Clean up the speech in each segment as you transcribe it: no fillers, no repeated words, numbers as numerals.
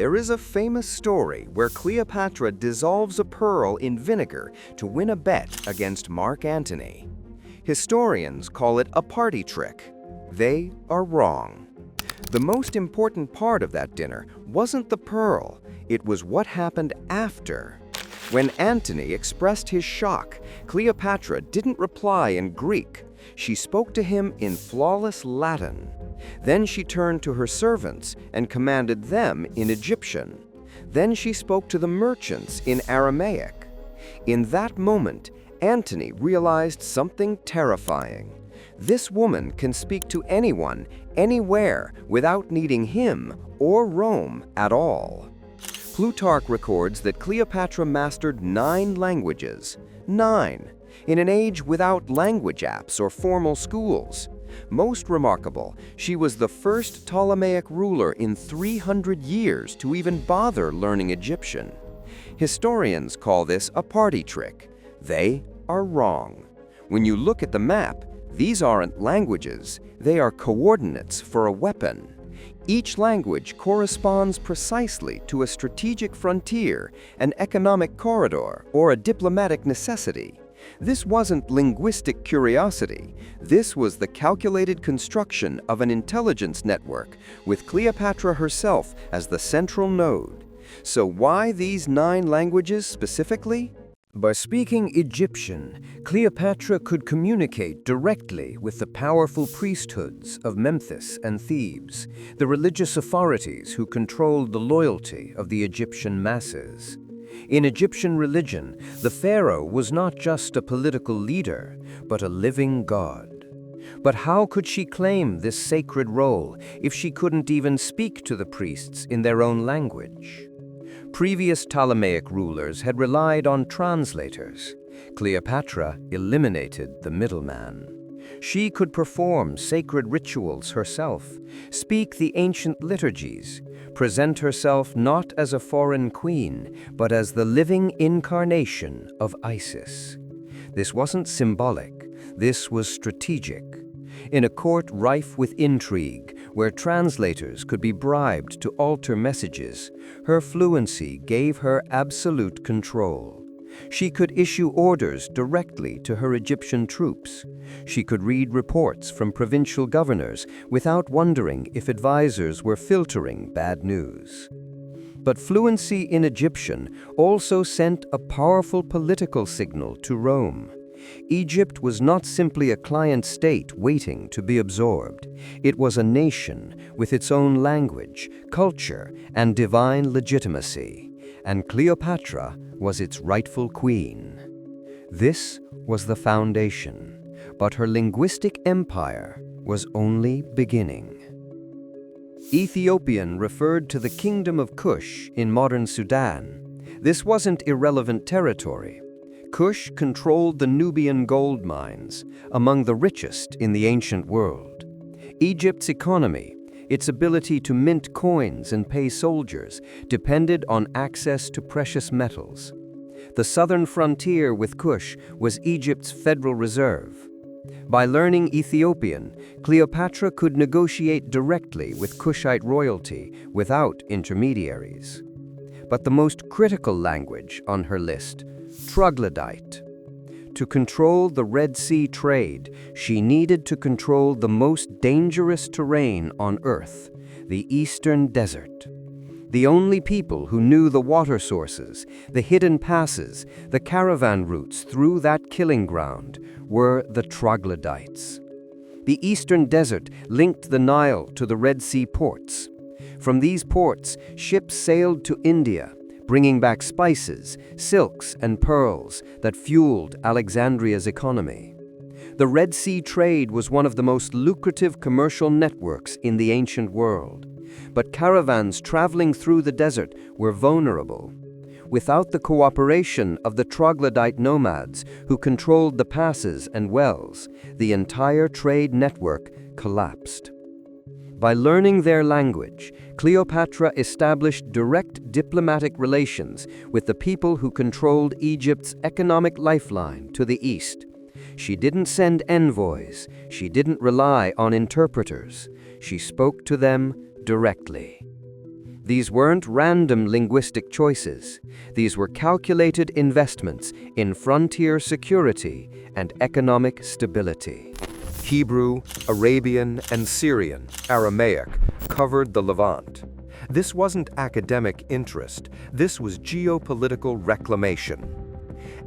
There is a famous story where Cleopatra dissolves a pearl in vinegar to win a bet against Mark Antony. Historians call it a party trick. They are wrong. The most important part of that dinner wasn't the pearl, it was what happened after. When Antony expressed his shock, Cleopatra didn't reply in Greek. She spoke to him in flawless Latin. Then she turned to her servants and commanded them in Egyptian. Then she spoke to the merchants in Aramaic. In that moment, Antony realized something terrifying. This woman can speak to anyone, anywhere, without needing him or Rome at all. Plutarch records that Cleopatra mastered 9 languages. 9! In an age without language apps or formal schools. Most remarkable, she was the first Ptolemaic ruler in 300 years to even bother learning Egyptian. Historians call this a party trick. They are wrong. When you look at the map, these aren't languages, they are coordinates for a weapon. Each language corresponds precisely to a strategic frontier, an economic corridor, or a diplomatic necessity. This wasn't linguistic curiosity. This was the calculated construction of an intelligence network, with Cleopatra herself as the central node. So why these 9 languages specifically? By speaking Egyptian, Cleopatra could communicate directly with the powerful priesthoods of Memphis and Thebes, the religious authorities who controlled the loyalty of the Egyptian masses. In Egyptian religion, the pharaoh was not just a political leader, but a living god. But how could she claim this sacred role if she couldn't even speak to the priests in their own language? Previous Ptolemaic rulers had relied on translators. Cleopatra eliminated the middleman. She could perform sacred rituals herself, speak the ancient liturgies, present herself not as a foreign queen, but as the living incarnation of Isis. This wasn't symbolic, this was strategic. In a court rife with intrigue, where translators could be bribed to alter messages, her fluency gave her absolute control. She could issue orders directly to her Egyptian troops. She could read reports from provincial governors without wondering if advisors were filtering bad news. But fluency in Egyptian also sent a powerful political signal to Rome. Egypt was not simply a client state waiting to be absorbed. It was a nation with its own language, culture, and divine legitimacy. And Cleopatra was its rightful queen. This was the foundation, but her linguistic empire was only beginning. Ethiopian referred to the kingdom of Kush in modern Sudan. This wasn't irrelevant territory. Kush controlled the Nubian gold mines, among the richest in the ancient world. Egypt's economy, its ability to mint coins and pay soldiers, depended on access to precious metals. The southern frontier with Kush was Egypt's federal reserve. By learning Ethiopian, Cleopatra could negotiate directly with Kushite royalty without intermediaries. But the most critical language on her list, Troglodyte. To control the Red Sea trade, she needed to control the most dangerous terrain on Earth, the Eastern Desert. The only people who knew the water sources, the hidden passes, the caravan routes through that killing ground were the Troglodytes. The Eastern Desert linked the Nile to the Red Sea ports. From these ports, ships sailed to India, bringing back spices, silks, and pearls that fueled Alexandria's economy. The Red Sea trade was one of the most lucrative commercial networks in the ancient world. But caravans traveling through the desert were vulnerable. Without the cooperation of the Troglodyte nomads who controlled the passes and wells, the entire trade network collapsed. By learning their language, Cleopatra established direct diplomatic relations with the people who controlled Egypt's economic lifeline to the east. She didn't send envoys, she didn't rely on interpreters, she spoke to them directly. These weren't random linguistic choices. These were calculated investments in frontier security and economic stability. Hebrew, Arabian, and Syrian, Aramaic, covered the Levant. This wasn't academic interest, this was geopolitical reclamation.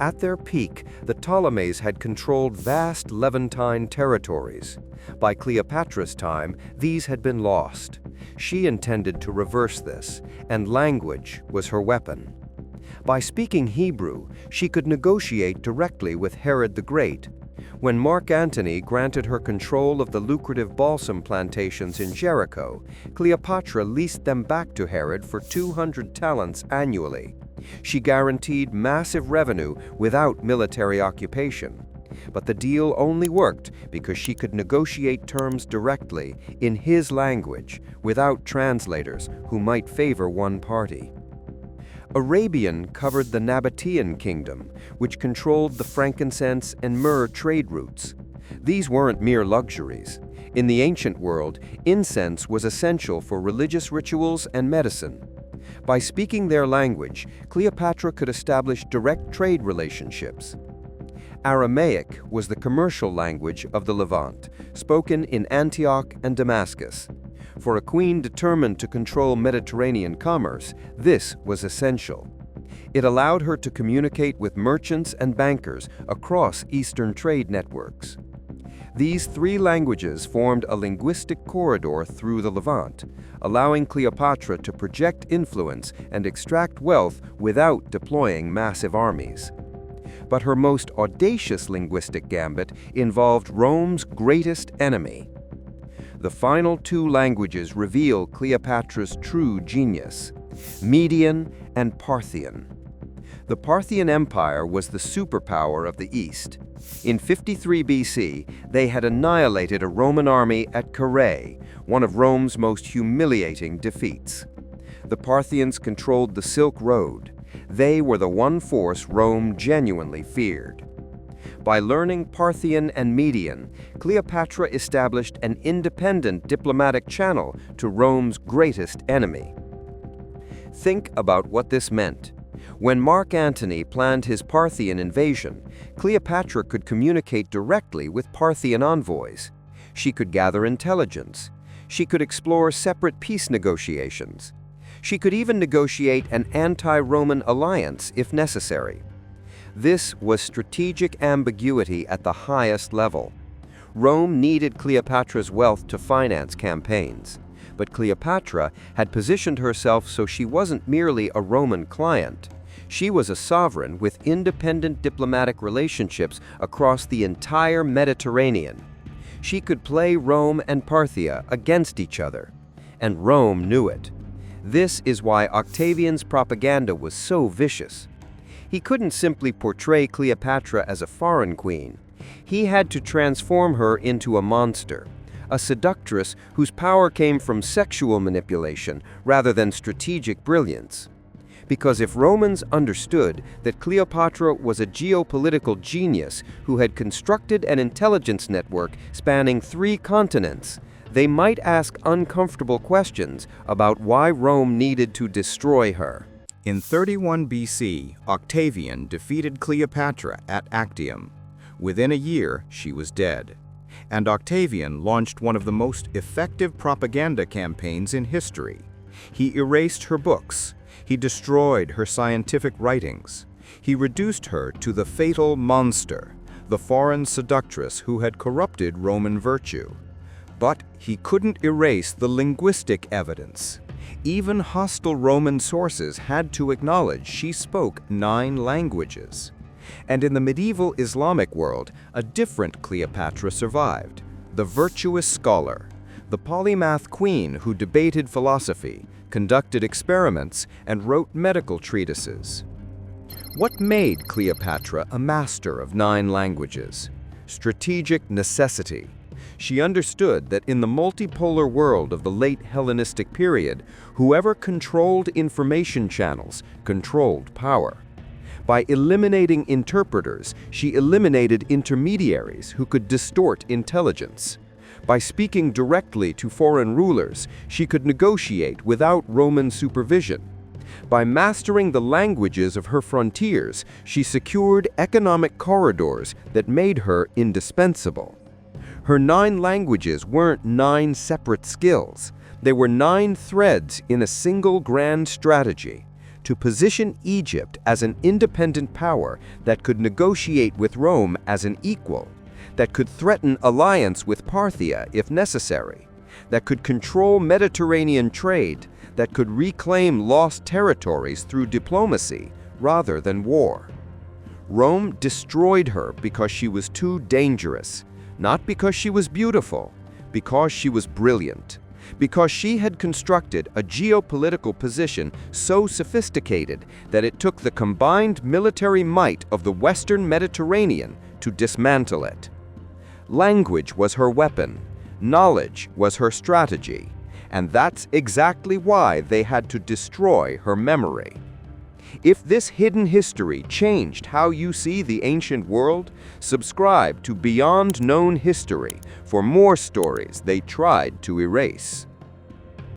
At their peak, the Ptolemies had controlled vast Levantine territories. By Cleopatra's time, these had been lost. She intended to reverse this, and language was her weapon. By speaking Hebrew, she could negotiate directly with Herod the Great. When Mark Antony granted her control of the lucrative balsam plantations in Jericho, Cleopatra leased them back to Herod for 200 talents annually. She guaranteed massive revenue without military occupation. But the deal only worked because she could negotiate terms directly in his language without translators who might favor one party. Arabian covered the Nabatean kingdom, which controlled the frankincense and myrrh trade routes. These weren't mere luxuries. In the ancient world, incense was essential for religious rituals and medicine. By speaking their language, Cleopatra could establish direct trade relationships. Aramaic was the commercial language of the Levant, spoken in Antioch and Damascus. For a queen determined to control Mediterranean commerce, this was essential. It allowed her to communicate with merchants and bankers across Eastern trade networks. These three languages formed a linguistic corridor through the Levant, allowing Cleopatra to project influence and extract wealth without deploying massive armies. But her most audacious linguistic gambit involved Rome's greatest enemy. The final two languages reveal Cleopatra's true genius: Median and Parthian. The Parthian Empire was the superpower of the East. In 53 BC, they had annihilated a Roman army at Carrhae, one of Rome's most humiliating defeats. The Parthians controlled the Silk Road. They were the one force Rome genuinely feared. By learning Parthian and Median, Cleopatra established an independent diplomatic channel to Rome's greatest enemy. Think about what this meant. When Mark Antony planned his Parthian invasion, Cleopatra could communicate directly with Parthian envoys. She could gather intelligence. She could explore separate peace negotiations. She could even negotiate an anti-Roman alliance if necessary. This was strategic ambiguity at the highest level. Rome needed Cleopatra's wealth to finance campaigns, but Cleopatra had positioned herself so she wasn't merely a Roman client. She was a sovereign with independent diplomatic relationships across the entire Mediterranean. She could play Rome and Parthia against each other, and Rome knew it. This is why Octavian's propaganda was so vicious. He couldn't simply portray Cleopatra as a foreign queen. He had to transform her into a monster, a seductress whose power came from sexual manipulation rather than strategic brilliance. Because if Romans understood that Cleopatra was a geopolitical genius who had constructed an intelligence network spanning 3 continents, they might ask uncomfortable questions about why Rome needed to destroy her. In 31 BC, Octavian defeated Cleopatra at Actium. Within a year, she was dead. And Octavian launched one of the most effective propaganda campaigns in history. He erased her books. He destroyed her scientific writings. He reduced her to the fatal monster, the foreign seductress who had corrupted Roman virtue. But he couldn't erase the linguistic evidence. Even hostile Roman sources had to acknowledge she spoke 9 languages. And in the medieval Islamic world, a different Cleopatra survived, the virtuous scholar, the polymath queen who debated philosophy, conducted experiments, and wrote medical treatises. What made Cleopatra a master of 9 languages? Strategic necessity. She understood that in the multipolar world of the late Hellenistic period, whoever controlled information channels controlled power. By eliminating interpreters, she eliminated intermediaries who could distort intelligence. By speaking directly to foreign rulers, she could negotiate without Roman supervision. By mastering the languages of her frontiers, she secured economic corridors that made her indispensable. Her 9 languages weren't 9 separate skills. They were 9 threads in a single grand strategy to position Egypt as an independent power that could negotiate with Rome as an equal, that could threaten alliance with Parthia if necessary, that could control Mediterranean trade, that could reclaim lost territories through diplomacy rather than war. Rome destroyed her because she was too dangerous, not because she was beautiful, because she was brilliant, because she had constructed a geopolitical position so sophisticated that it took the combined military might of the Western Mediterranean to dismantle it. Language was her weapon, knowledge was her strategy, and that's exactly why they had to destroy her memory. If this hidden history changed how you see the ancient world, subscribe to Beyond Known History for more stories they tried to erase.